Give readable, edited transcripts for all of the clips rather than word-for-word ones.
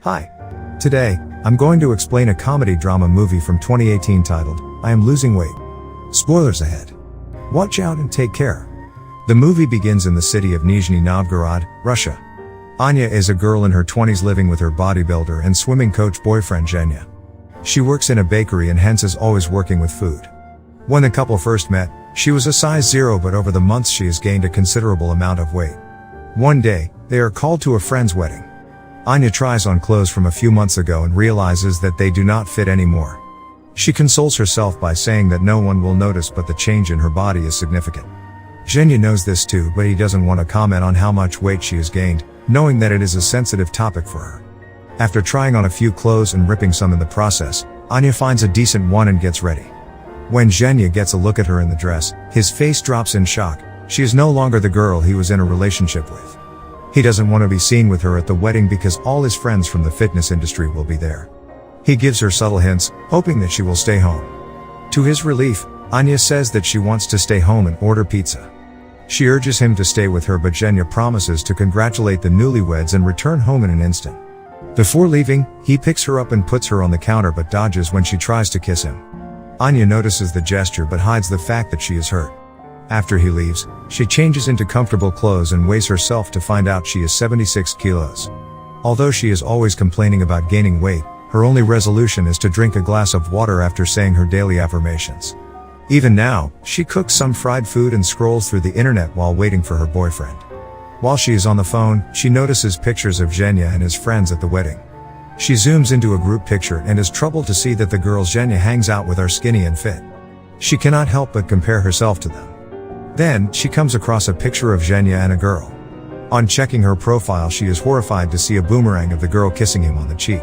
Hi. Today, I'm going to explain a comedy drama movie from 2018 titled, I Am Losing Weight. Spoilers ahead. Watch out and take care. The movie begins in the city of Nizhny Novgorod, Russia. Anya is a girl in her 20s living with her bodybuilder and swimming coach boyfriend Zhenya. She works in a bakery and hence is always working with food. When the couple first met, she was a size 0, but over the months she has gained a considerable amount of weight. One day, they are called to a friend's wedding. Anya tries on clothes from a few months ago and realizes that they do not fit anymore. She consoles herself by saying that no one will notice, but the change in her body is significant. Zhenya knows this too, but he doesn't want to comment on how much weight she has gained, knowing that it is a sensitive topic for her. After trying on a few clothes and ripping some in the process, Anya finds a decent one and gets ready. When Zhenya gets a look at her in the dress, his face drops in shock. She is no longer the girl he was in a relationship with. He doesn't want to be seen with her at the wedding because all his friends from the fitness industry will be there. He gives her subtle hints, hoping that she will stay home. To his relief, Anya says that she wants to stay home and order pizza. She urges him to stay with her, but Zhenya promises to congratulate the newlyweds and return home in an instant. Before leaving, he picks her up and puts her on the counter but dodges when she tries to kiss him. Anya notices the gesture but hides the fact that she is hurt. After he leaves, she changes into comfortable clothes and weighs herself to find out she is 76 kilos. Although she is always complaining about gaining weight, her only resolution is to drink a glass of water after saying her daily affirmations. Even now, she cooks some fried food and scrolls through the internet while waiting for her boyfriend. While she is on the phone, she notices pictures of Zhenya and his friends at the wedding. She zooms into a group picture and is troubled to see that the girls Zhenya hangs out with are skinny and fit. She cannot help but compare herself to them. Then, she comes across a picture of Zhenya and a girl. On checking her profile, she is horrified to see a boomerang of the girl kissing him on the cheek.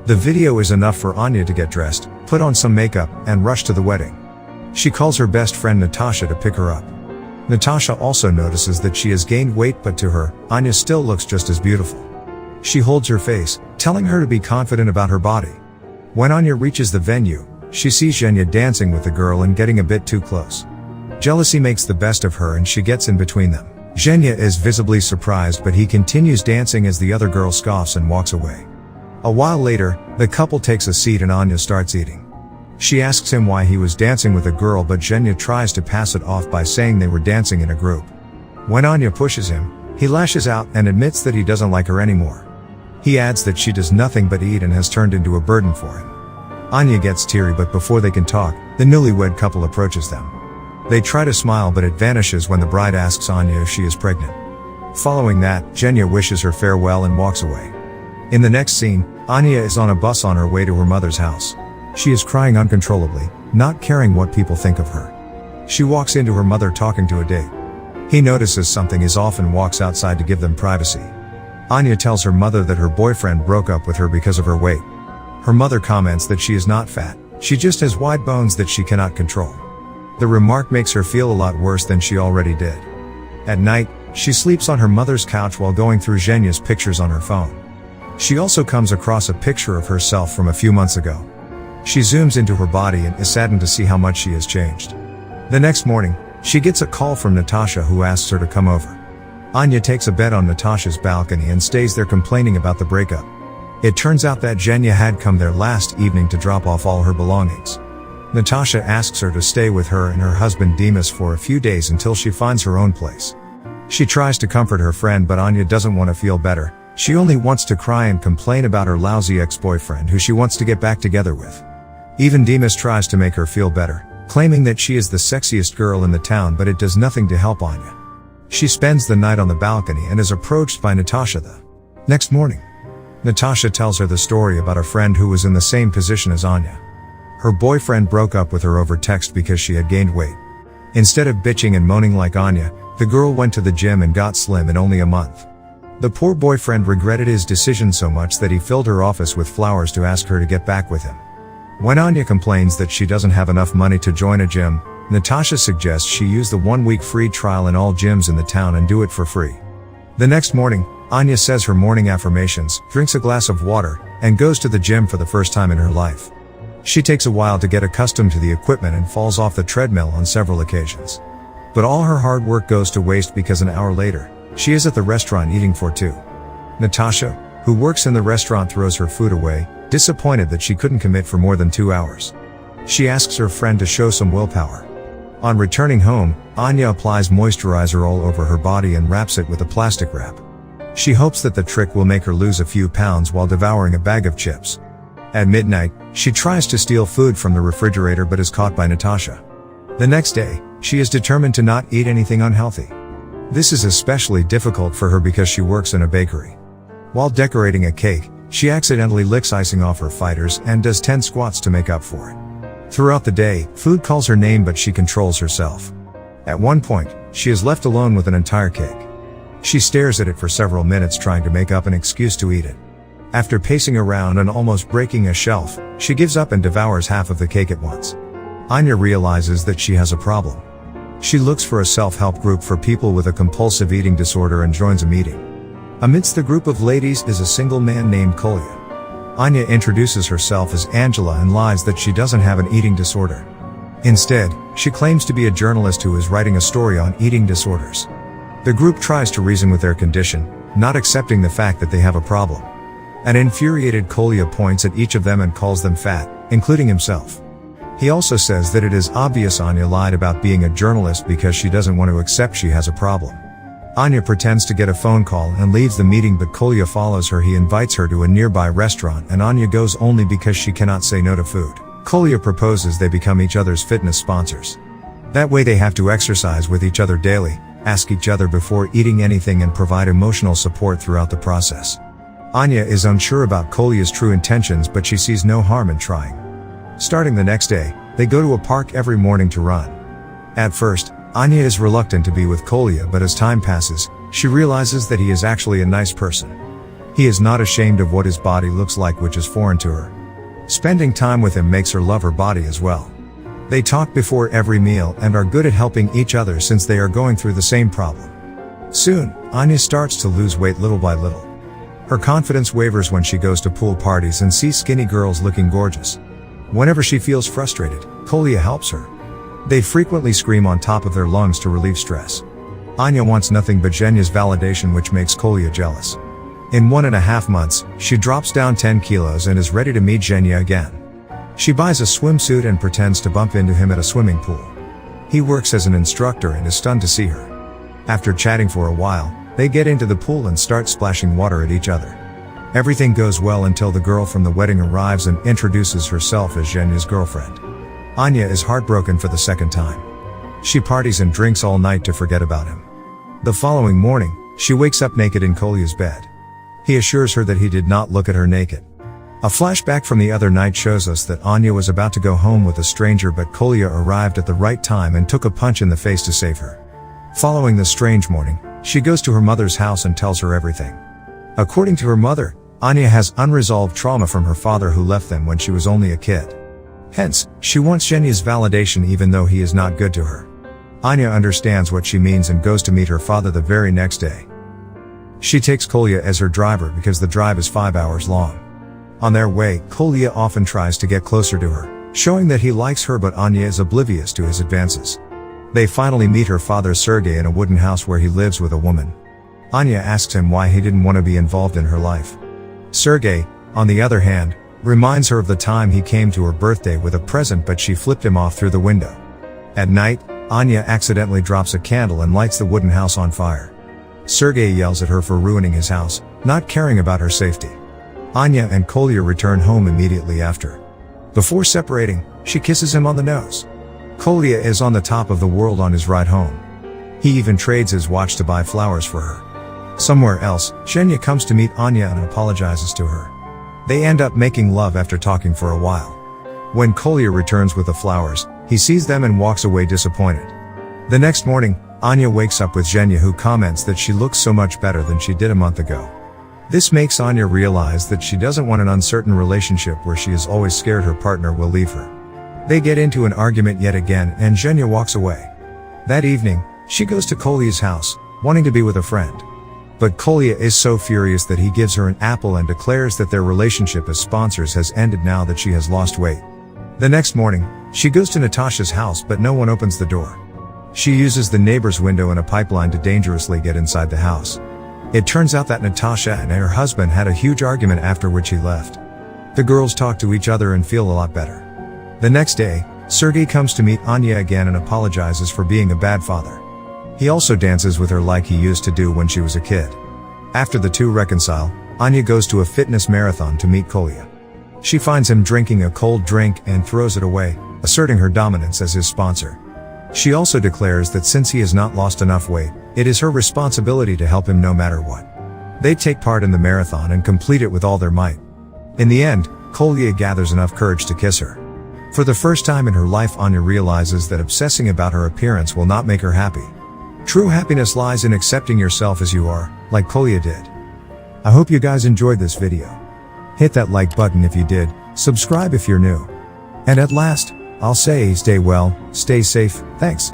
The video is enough for Anya to get dressed, put on some makeup, and rush to the wedding. She calls her best friend Natasha to pick her up. Natasha also notices that she has gained weight, but to her, Anya still looks just as beautiful. She holds her face, telling her to be confident about her body. When Anya reaches the venue, she sees Zhenya dancing with the girl and getting a bit too close. Jealousy makes the best of her and she gets in between them. Zhenya is visibly surprised, but he continues dancing as the other girl scoffs and walks away. A while later, the couple takes a seat and Anya starts eating. She asks him why he was dancing with a girl, but Zhenya tries to pass it off by saying they were dancing in a group. When Anya pushes him, he lashes out and admits that he doesn't like her anymore. He adds that she does nothing but eat and has turned into a burden for him. Anya gets teary, but before they can talk, the newlywed couple approaches them. They try to smile, but it vanishes when the bride asks Anya if she is pregnant. Following that, Zhenya wishes her farewell and walks away. In the next scene, Anya is on a bus on her way to her mother's house. She is crying uncontrollably, not caring what people think of her. She walks into her mother talking to a date. He notices something is off and walks outside to give them privacy. Anya tells her mother that her boyfriend broke up with her because of her weight. Her mother comments that she is not fat, she just has wide bones that she cannot control. The remark makes her feel a lot worse than she already did. At night, she sleeps on her mother's couch while going through Zhenya's pictures on her phone. She also comes across a picture of herself from a few months ago. She zooms into her body and is saddened to see how much she has changed. The next morning, she gets a call from Natasha, who asks her to come over. Anya takes a bed on Natasha's balcony and stays there complaining about the breakup. It turns out that Zhenya had come there last evening to drop off all her belongings. Natasha asks her to stay with her and her husband Demas for a few days until she finds her own place. She tries to comfort her friend, but Anya doesn't want to feel better. She only wants to cry and complain about her lousy ex-boyfriend who she wants to get back together with. Even Demas tries to make her feel better, claiming that she is the sexiest girl in the town, but it does nothing to help Anya. She spends the night on the balcony and is approached by Natasha the next morning. Natasha tells her the story about a friend who was in the same position as Anya. Her boyfriend broke up with her over text because she had gained weight. Instead of bitching and moaning like Anya, the girl went to the gym and got slim in only a month. The poor boyfriend regretted his decision so much that he filled her office with flowers to ask her to get back with him. When Anya complains that she doesn't have enough money to join a gym, Natasha suggests she use the 1-week free trial in all gyms in the town and do it for free. The next morning, Anya says her morning affirmations, drinks a glass of water, and goes to the gym for the first time in her life. She takes a while to get accustomed to the equipment and falls off the treadmill on several occasions. But all her hard work goes to waste because an hour later, she is at the restaurant eating for two. Natasha, who works in the restaurant, throws her food away, disappointed that she couldn't commit for more than 2 hours. She asks her friend to show some willpower. On returning home, Anya applies moisturizer all over her body and wraps it with a plastic wrap. She hopes that the trick will make her lose a few pounds while devouring a bag of chips. At midnight, she tries to steal food from the refrigerator but is caught by Natasha. The next day, she is determined to not eat anything unhealthy. This is especially difficult for her because she works in a bakery. While decorating a cake, she accidentally licks icing off her fighters and does 10 squats to make up for it. Throughout the day, food calls her name but she controls herself. At one point, she is left alone with an entire cake. She stares at it for several minutes trying to make up an excuse to eat it. After pacing around and almost breaking a shelf, she gives up and devours half of the cake at once. Anya realizes that she has a problem. She looks for a self-help group for people with a compulsive eating disorder and joins a meeting. Amidst the group of ladies is a single man named Kolya. Anya introduces herself as Angela and lies that she doesn't have an eating disorder. Instead, she claims to be a journalist who is writing a story on eating disorders. The group tries to reason with their condition, not accepting the fact that they have a problem. An infuriated Kolya points at each of them and calls them fat, including himself. He also says that it is obvious Anya lied about being a journalist because she doesn't want to accept she has a problem. Anya pretends to get a phone call and leaves the meeting but Kolya follows her. He invites her to a nearby restaurant and Anya goes only because she cannot say no to food. Kolya proposes they become each other's fitness sponsors. That way they have to exercise with each other daily, ask each other before eating anything and provide emotional support throughout the process. Anya is unsure about Kolya's true intentions but she sees no harm in trying. Starting the next day, they go to a park every morning to run. At first, Anya is reluctant to be with Kolya but as time passes, she realizes that he is actually a nice person. He is not ashamed of what his body looks like, which is foreign to her. Spending time with him makes her love her body as well. They talk before every meal and are good at helping each other since they are going through the same problem. Soon, Anya starts to lose weight little by little. Her confidence wavers when she goes to pool parties and sees skinny girls looking gorgeous. Whenever she feels frustrated, Kolya helps her. They frequently scream on top of their lungs to relieve stress. Anya wants nothing but Zhenya's validation, which makes Kolya jealous. In 1.5 months, she drops down 10 kilos and is ready to meet Zhenya again. She buys a swimsuit and pretends to bump into him at a swimming pool. He works as an instructor and is stunned to see her. After chatting for a while, they get into the pool and start splashing water at each other. Everything goes well until the girl from the wedding arrives and introduces herself as Zhenya's girlfriend. Anya is heartbroken for the second time. She parties and drinks all night to forget about him. The following morning, she wakes up naked in Kolya's bed. He assures her that he did not look at her naked. A flashback from the other night shows us that Anya was about to go home with a stranger but Kolya arrived at the right time and took a punch in the face to save her. Following the strange morning, she goes to her mother's house and tells her everything. According to her mother, Anya has unresolved trauma from her father who left them when she was only a kid. Hence, she wants Zhenya's validation even though he is not good to her. Anya understands what she means and goes to meet her father the very next day. She takes Kolya as her driver because the drive is 5 hours long. On their way, Kolya often tries to get closer to her, showing that he likes her but Anya is oblivious to his advances. They finally meet her father Sergei in a wooden house where he lives with a woman. Anya asks him why he didn't want to be involved in her life. Sergei, on the other hand, reminds her of the time he came to her birthday with a present but she flipped him off through the window. At night, Anya accidentally drops a candle and lights the wooden house on fire. Sergei yells at her for ruining his house, not caring about her safety. Anya and Kolya return home immediately after. Before separating, she kisses him on the nose. Kolya is on the top of the world on his ride home. He even trades his watch to buy flowers for her. Somewhere else, Zhenya comes to meet Anya and apologizes to her. They end up making love after talking for a while. When Kolya returns with the flowers, he sees them and walks away disappointed. The next morning, Anya wakes up with Zhenya who comments that she looks so much better than she did a month ago. This makes Anya realize that she doesn't want an uncertain relationship where she is always scared her partner will leave her. They get into an argument yet again and Zhenya walks away. That evening, she goes to Kolya's house, wanting to be with a friend. But Kolya is so furious that he gives her an apple and declares that their relationship as sponsors has ended now that she has lost weight. The next morning, she goes to Natasha's house but no one opens the door. She uses the neighbor's window and a pipeline to dangerously get inside the house. It turns out that Natasha and her husband had a huge argument after which he left. The girls talk to each other and feel a lot better. The next day, Sergei comes to meet Anya again and apologizes for being a bad father. He also dances with her like he used to do when she was a kid. After the two reconcile, Anya goes to a fitness marathon to meet Kolya. She finds him drinking a cold drink and throws it away, asserting her dominance as his sponsor. She also declares that since he has not lost enough weight, it is her responsibility to help him no matter what. They take part in the marathon and complete it with all their might. In the end, Kolya gathers enough courage to kiss her. For the first time in her life, Anya realizes that obsessing about her appearance will not make her happy. True happiness lies in accepting yourself as you are, like Kolya did. I hope you guys enjoyed this video. Hit that like button if you did, subscribe if you're new. And at last, I'll say stay well, stay safe, thanks.